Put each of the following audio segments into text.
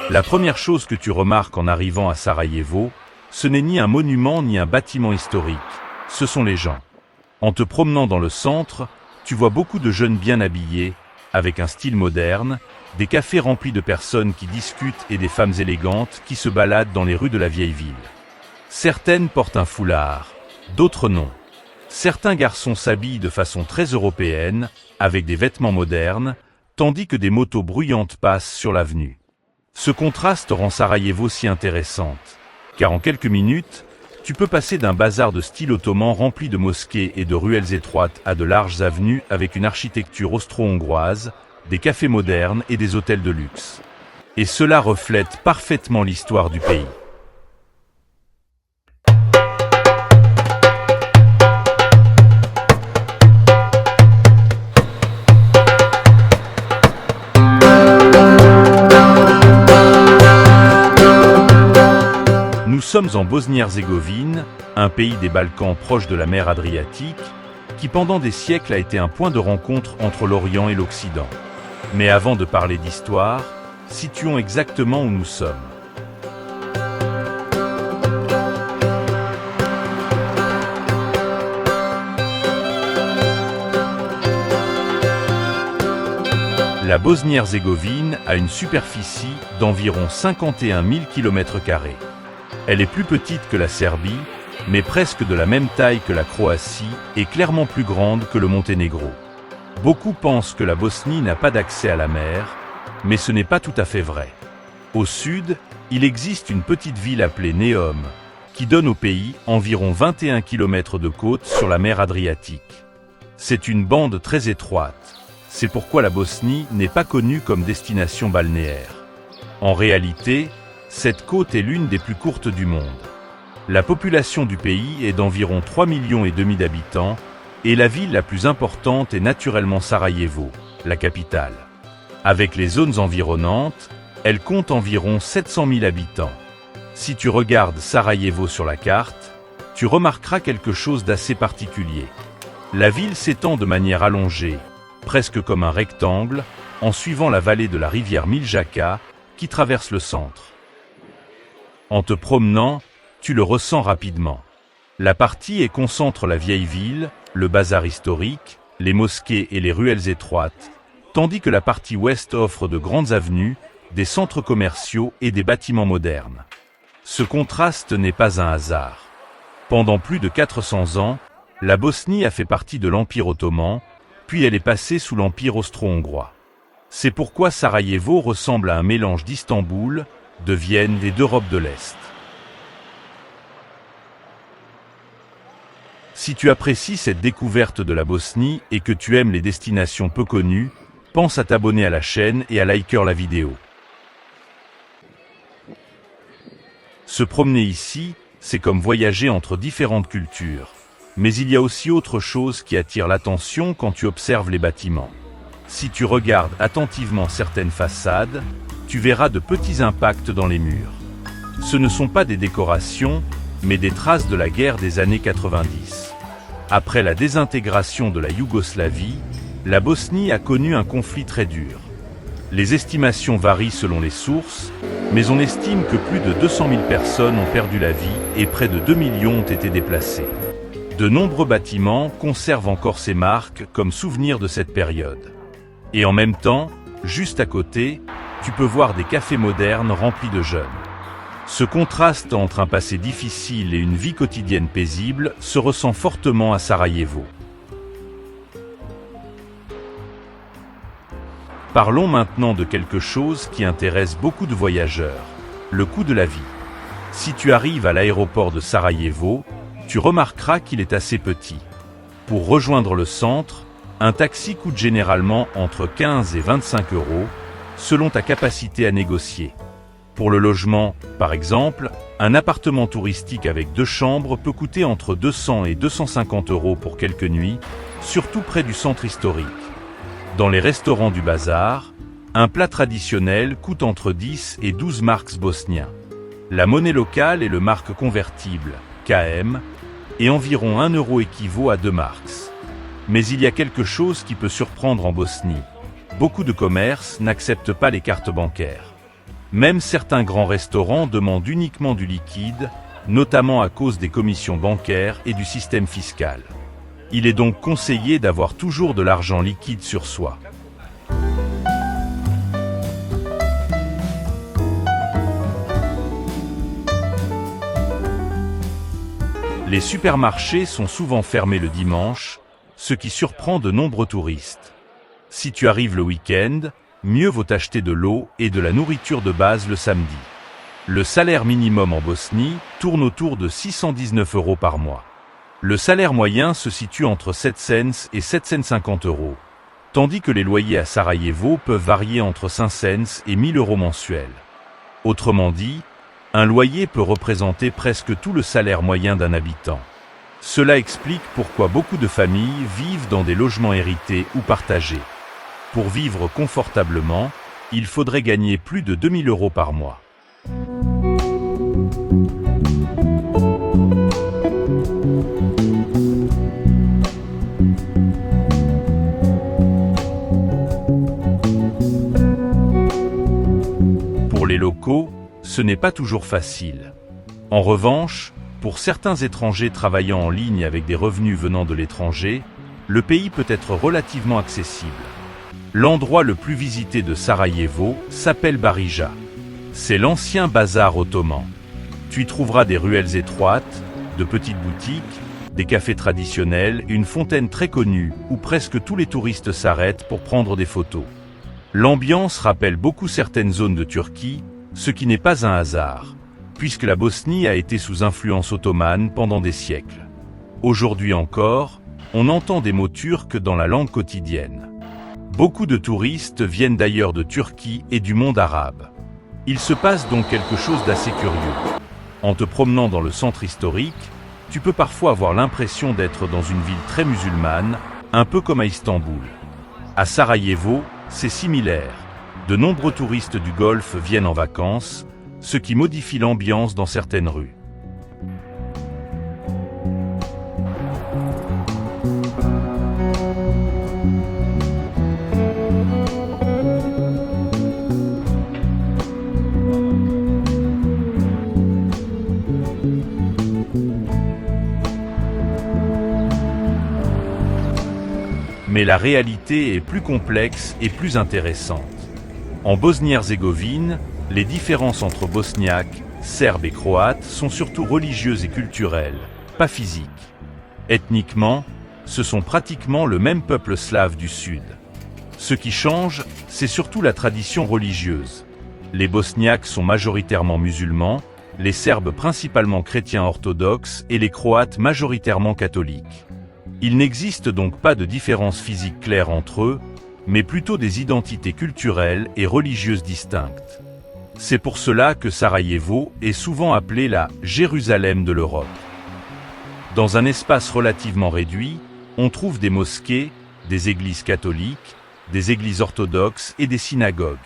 La première chose que tu remarques en arrivant à Sarajevo, ce n'est ni un monument ni un bâtiment historique, ce sont les gens. En te promenant dans le centre, tu vois beaucoup de jeunes bien habillés, avec un style moderne, des cafés remplis de personnes qui discutent et des femmes élégantes qui se baladent dans les rues de la vieille ville. Certaines portent un foulard, d'autres non. Certains garçons s'habillent de façon très européenne, avec des vêtements modernes, tandis que des motos bruyantes passent sur l'avenue. Ce contraste rend Sarajevo si intéressante, car en quelques minutes, tu peux passer d'un bazar de style ottoman rempli de mosquées et de ruelles étroites à de larges avenues avec une architecture austro-hongroise, des cafés modernes et des hôtels de luxe. Et cela reflète parfaitement l'histoire du pays. Nous sommes en Bosnie-Herzégovine, un pays des Balkans proche de la mer Adriatique, qui pendant des siècles a été un point de rencontre entre l'Orient et l'Occident. Mais avant de parler d'histoire, situons exactement où nous sommes. La Bosnie-Herzégovine a une superficie d'environ 51 000 km². Elle est plus petite que la Serbie, mais presque de la même taille que la Croatie et clairement plus grande que le Monténégro. Beaucoup pensent que la Bosnie n'a pas d'accès à la mer, mais ce n'est pas tout à fait vrai. Au sud, il existe une petite ville appelée Neum, qui donne au pays environ 21 km de côte sur la mer Adriatique. C'est une bande très étroite, c'est pourquoi la Bosnie n'est pas connue comme destination balnéaire. En réalité, cette côte est l'une des plus courtes du monde. La population du pays est d'environ 3,5 millions d'habitants et la ville la plus importante est naturellement Sarajevo, la capitale. Avec les zones environnantes, elle compte environ 700 000 habitants. Si tu regardes Sarajevo sur la carte, tu remarqueras quelque chose d'assez particulier. La ville s'étend de manière allongée, presque comme un rectangle, en suivant la vallée de la rivière Miljacka qui traverse le centre. En te promenant, tu le ressens rapidement. La partie est concentre la vieille ville, le bazar historique, les mosquées et les ruelles étroites, tandis que la partie ouest offre de grandes avenues, des centres commerciaux et des bâtiments modernes. Ce contraste n'est pas un hasard. Pendant plus de 400 ans, la Bosnie a fait partie de l'Empire ottoman, puis elle est passée sous l'Empire austro-hongrois. C'est pourquoi Sarajevo ressemble à un mélange d'Istanbul, de Vienne et d'Europe de l'Est. Si tu apprécies cette découverte de la Bosnie et que tu aimes les destinations peu connues, pense à t'abonner à la chaîne et à liker la vidéo. Se promener ici, c'est comme voyager entre différentes cultures. Mais il y a aussi autre chose qui attire l'attention quand tu observes les bâtiments. Si tu regardes attentivement certaines façades, tu verras de petits impacts dans les murs. Ce ne sont pas des décorations, mais des traces de la guerre des années 90. Après la désintégration de la Yougoslavie, la Bosnie a connu un conflit très dur. Les estimations varient selon les sources, mais on estime que plus de 200 000 personnes ont perdu la vie et près de 2 millions ont été déplacés. De nombreux bâtiments conservent encore ces marques comme souvenir de cette période. Et en même temps, juste à côté, tu peux voir des cafés modernes remplis de jeunes. Ce contraste entre un passé difficile et une vie quotidienne paisible se ressent fortement à Sarajevo. Parlons maintenant de quelque chose qui intéresse beaucoup de voyageurs, le coût de la vie. Si tu arrives à l'aéroport de Sarajevo, tu remarqueras qu'il est assez petit. Pour rejoindre le centre, un taxi coûte généralement entre 15 et 25 euros, selon ta capacité à négocier. Pour le logement, par exemple, un appartement touristique avec 2 chambres peut coûter entre 200 et 250 euros pour quelques nuits, surtout près du centre historique. Dans les restaurants du bazar, un plat traditionnel coûte entre 10 et 12 marks bosniens. La monnaie locale est le mark convertible, KM, et environ 1 euro équivaut à 2 marks. Mais il y a quelque chose qui peut surprendre en Bosnie. beaucoup de commerces n'acceptent pas les cartes bancaires. Même certains grands restaurants demandent uniquement du liquide, notamment à cause des commissions bancaires et du système fiscal. Il est donc conseillé d'avoir toujours de l'argent liquide sur soi. Les supermarchés sont souvent fermés le dimanche, ce qui surprend de nombreux touristes. Si tu arrives le week-end, mieux vaut acheter de l'eau et de la nourriture de base le samedi. Le salaire minimum en Bosnie tourne autour de 619 € par mois. Le salaire moyen se situe entre 7 cents et 750 €, tandis que les loyers à Sarajevo peuvent varier entre 5 cents et 1000 € mensuels. Autrement dit, un loyer peut représenter presque tout le salaire moyen d'un habitant. Cela explique pourquoi beaucoup de familles vivent dans des logements hérités ou partagés. Pour vivre confortablement, il faudrait gagner plus de 2000 € par mois. Pour les locaux, ce n'est pas toujours facile. En revanche, pour certains étrangers travaillant en ligne avec des revenus venant de l'étranger, le pays peut être relativement accessible. L'endroit le plus visité de Sarajevo s'appelle Barija. C'est l'ancien bazar ottoman. Tu y trouveras des ruelles étroites, de petites boutiques, des cafés traditionnels, une fontaine très connue où presque tous les touristes s'arrêtent pour prendre des photos. L'ambiance rappelle beaucoup certaines zones de Turquie, ce qui n'est pas un hasard, puisque la Bosnie a été sous influence ottomane pendant des siècles. Aujourd'hui encore, on entend des mots turcs dans la langue quotidienne. Beaucoup de touristes viennent d'ailleurs de Turquie et du monde arabe. Il se passe donc quelque chose d'assez curieux. En te promenant dans le centre historique, tu peux parfois avoir l'impression d'être dans une ville très musulmane, un peu comme à Istanbul. À Sarajevo, c'est similaire. De nombreux touristes du Golfe viennent en vacances, ce qui modifie l'ambiance dans certaines rues. Mais la réalité est plus complexe et plus intéressante. En Bosnie-Herzégovine, les différences entre bosniaques, serbes et croates sont surtout religieuses et culturelles, pas physiques. Ethniquement, ce sont pratiquement le même peuple slave du Sud. Ce qui change, c'est surtout la tradition religieuse. Les bosniaques sont majoritairement musulmans, les serbes principalement chrétiens orthodoxes et les croates majoritairement catholiques. Il n'existe donc pas de différence physique claire entre eux, mais plutôt des identités culturelles et religieuses distinctes. C'est pour cela que Sarajevo est souvent appelée la Jérusalem de l'Europe. Dans un espace relativement réduit, on trouve des mosquées, des églises catholiques, des églises orthodoxes et des synagogues.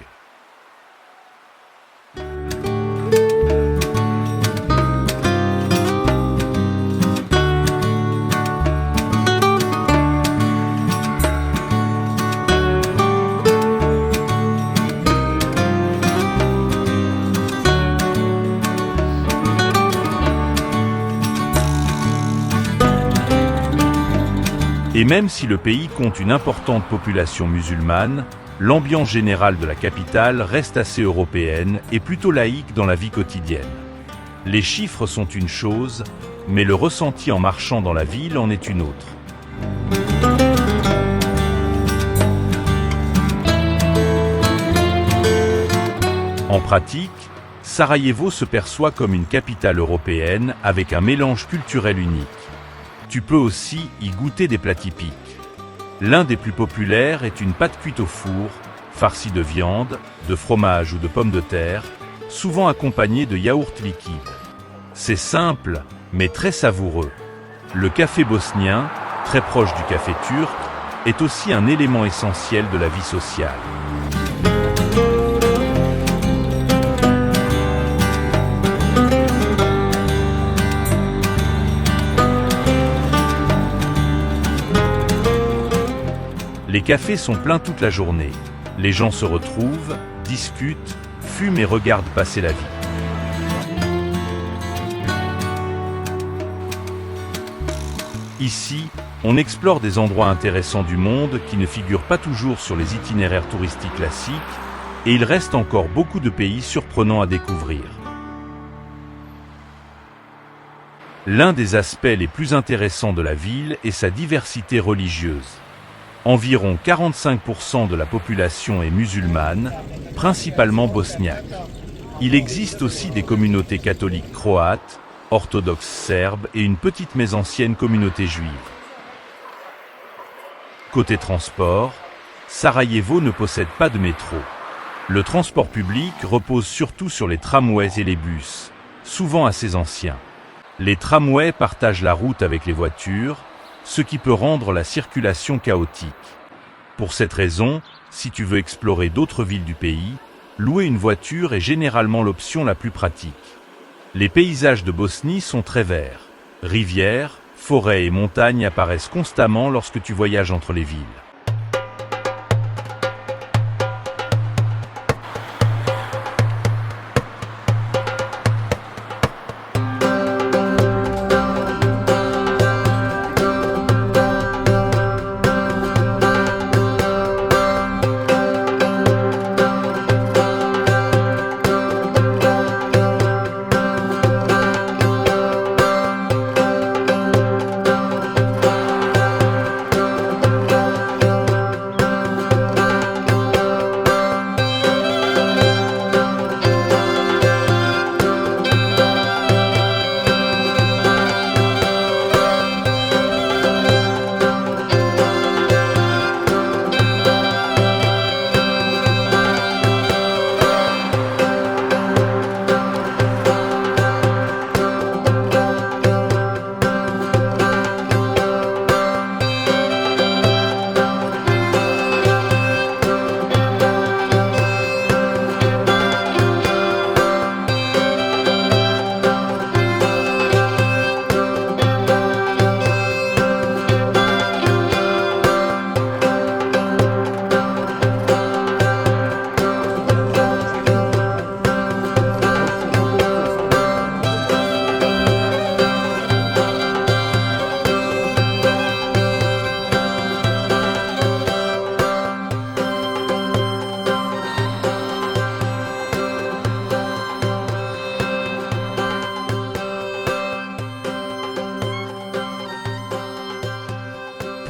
Et même si le pays compte une importante population musulmane, l'ambiance générale de la capitale reste assez européenne et plutôt laïque dans la vie quotidienne. Les chiffres sont une chose, mais le ressenti en marchant dans la ville en est une autre. En pratique, Sarajevo se perçoit comme une capitale européenne avec un mélange culturel unique. Tu peux aussi y goûter des plats typiques. L'un des plus populaires est une pâte cuite au four, farcie de viande, de fromage ou de pommes de terre, souvent accompagnée de yaourt liquide. C'est simple, mais très savoureux. Le café bosnien, très proche du café turc, est aussi un élément essentiel de la vie sociale. Les cafés sont pleins toute la journée. Les gens se retrouvent, discutent, fument et regardent passer la vie. Ici, on explore des endroits intéressants du monde qui ne figurent pas toujours sur les itinéraires touristiques classiques, et il reste encore beaucoup de pays surprenants à découvrir. L'un des aspects les plus intéressants de la ville est sa diversité religieuse. Environ 45% de la population est musulmane, principalement bosniaque. Il existe aussi des communautés catholiques croates, orthodoxes serbes et une petite mais ancienne communauté juive. Côté transport, Sarajevo ne possède pas de métro. Le transport public repose surtout sur les tramways et les bus, souvent assez anciens. Les tramways partagent la route avec les voitures, ce qui peut rendre la circulation chaotique. Pour cette raison, si tu veux explorer d'autres villes du pays, louer une voiture est généralement l'option la plus pratique. Les paysages de Bosnie sont très verts. Rivières, forêts et montagnes apparaissent constamment lorsque tu voyages entre les villes.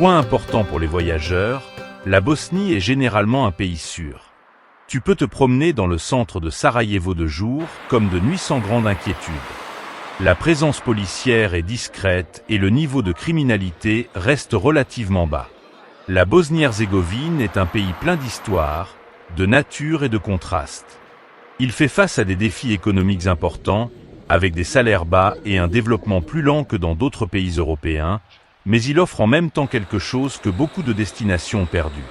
Point important pour les voyageurs, la Bosnie est généralement un pays sûr. Tu peux te promener dans le centre de Sarajevo de jour comme de nuit sans grande inquiétude. La présence policière est discrète et le niveau de criminalité reste relativement bas. La Bosnie-Herzégovine est un pays plein d'histoire, de nature et de contrastes. Il fait face à des défis économiques importants, avec des salaires bas et un développement plus lent que dans d'autres pays européens, mais il offre en même temps quelque chose que beaucoup de destinations ont perdu.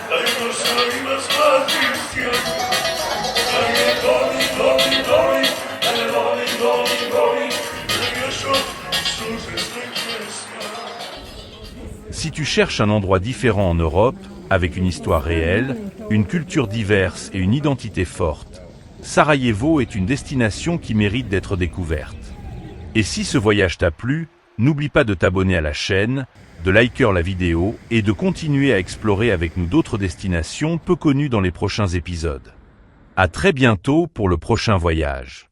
Daj to, że ima zbawić Si tu cherches un endroit différent en Europe, avec une histoire réelle, une culture diverse et une identité forte, Sarajevo est une destination qui mérite d'être découverte. Et si ce voyage t'a plu, n'oublie pas de t'abonner à la chaîne, de liker la vidéo et de continuer à explorer avec nous d'autres destinations peu connues dans les prochains épisodes. À très bientôt pour le prochain voyage.